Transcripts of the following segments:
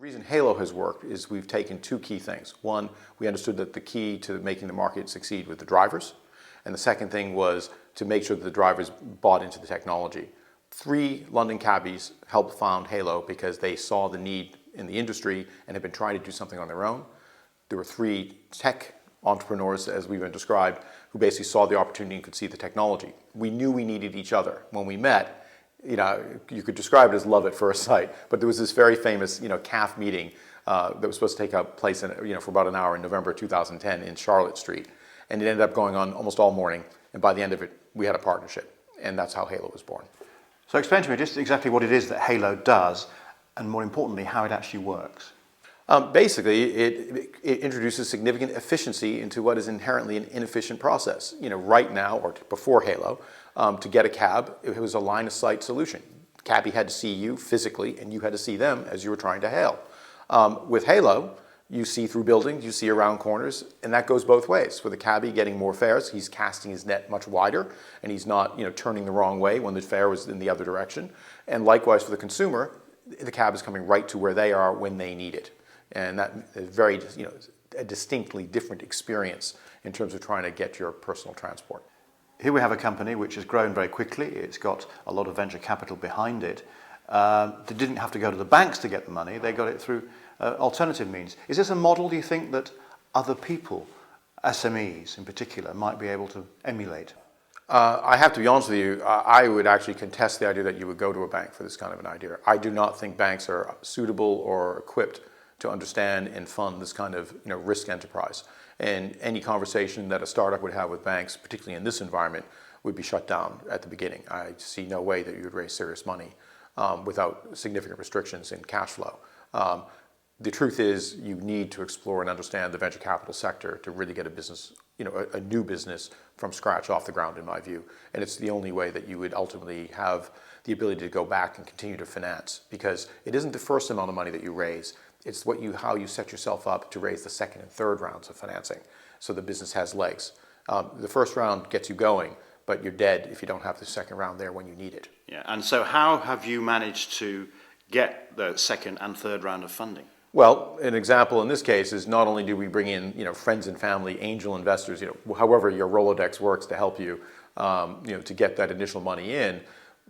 reason Hailo has worked is we've taken two key things. One, we understood that the key to making the market succeed was the drivers. And the second thing was to make sure that the drivers bought into the technology. 3 London cabbies helped found Hailo because they saw the need in the industry and had been trying to do something on their own. There were 3 tech entrepreneurs, as we've been described, who basically saw the opportunity and could see the technology. We knew we needed each other. When we met, you could describe it as love at first sight, but there was this very famous, CAF meeting that was supposed to take place for about an hour in November 2010 in Charlotte Street. And it ended up going on almost all morning. And by the end of it, we had a partnership. And that's how Hailo was born. So explain to me just exactly what it is that Hailo does, and more importantly, how it actually works. Basically, it introduces significant efficiency into what is inherently an inefficient process. Right now, or before Hailo, to get a cab, it was a line-of-sight solution. The cabbie had to see you physically, and you had to see them as you were trying to hail. With Hailo, you see through buildings, you see around corners, and that goes both ways. For the cabbie getting more fares, he's casting his net much wider, and he's not turning the wrong way when the fare was in the other direction. And likewise for the consumer, the cab is coming right to where they are when they need it. And that is very, a distinctly different experience in terms of trying to get your personal transport. Here we have a company which has grown very quickly. It's got a lot of venture capital behind it. They didn't have to go to the banks to get the money. They got it through alternative means. Is this a model, do you think, that other people, SMEs in particular, might be able to emulate? I have to be honest with you, I would actually contest the idea that you would go to a bank for this kind of an idea. I do not think banks are suitable or equipped to understand and fund this kind of risk enterprise. And any conversation that a startup would have with banks, particularly in this environment, would be shut down at the beginning. I see no way that you would raise serious money without significant restrictions in cash flow. The truth is you need to explore and understand the venture capital sector to really get a business, a new business from scratch off the ground, in my view. And it's the only way that you would ultimately have the ability to go back and continue to finance, because it isn't the first amount of money that you raise. It's how you set yourself up to raise the second and third rounds of financing so the business has legs. The first round gets you going, but you're dead if you don't have the second round there when you need it. Yeah, and so how have you managed to get the second and third round of funding? Well, an example in this case is not only do we bring in friends and family, angel investors, however your Rolodex works to help you, to get that initial money in,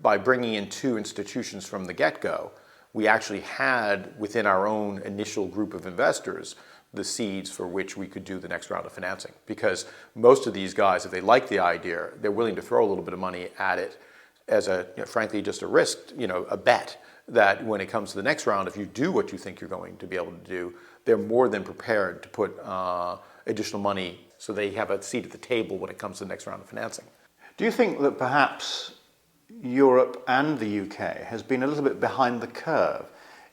by bringing in 2 institutions from the get-go, we actually had within our own initial group of investors the seeds for which we could do the next round of financing. Because most of these guys, if they like the idea, they're willing to throw a little bit of money at it as frankly, just a risk, a bet that when it comes to the next round, if you do what you think you're going to be able to do, they're more than prepared to put additional money so they have a seat at the table when it comes to the next round of financing. Do you think that perhaps Europe and the UK has been a little bit behind the curve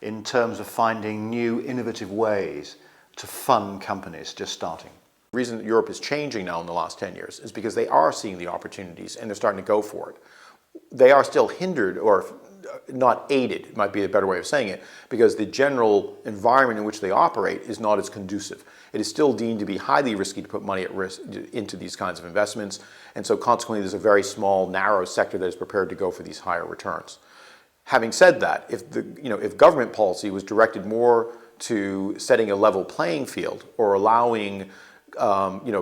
in terms of finding new innovative ways to fund companies just starting? The reason that Europe is changing now in the last 10 years is because they are seeing the opportunities and they're starting to go for it. They are still hindered or not aided, might be a better way of saying it, because the general environment in which they operate is not as conducive. It is still deemed to be highly risky to put money at risk into these kinds of investments, and so consequently there's a very small, narrow sector that is prepared to go for these higher returns. Having said that, if government policy was directed more to setting a level playing field or allowing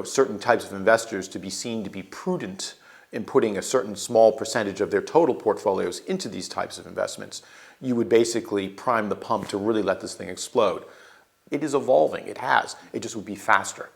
certain types of investors to be seen to be prudent in putting a certain small percentage of their total portfolios into these types of investments, you would basically prime the pump to really let this thing explode. It is evolving, it has. It just would be faster.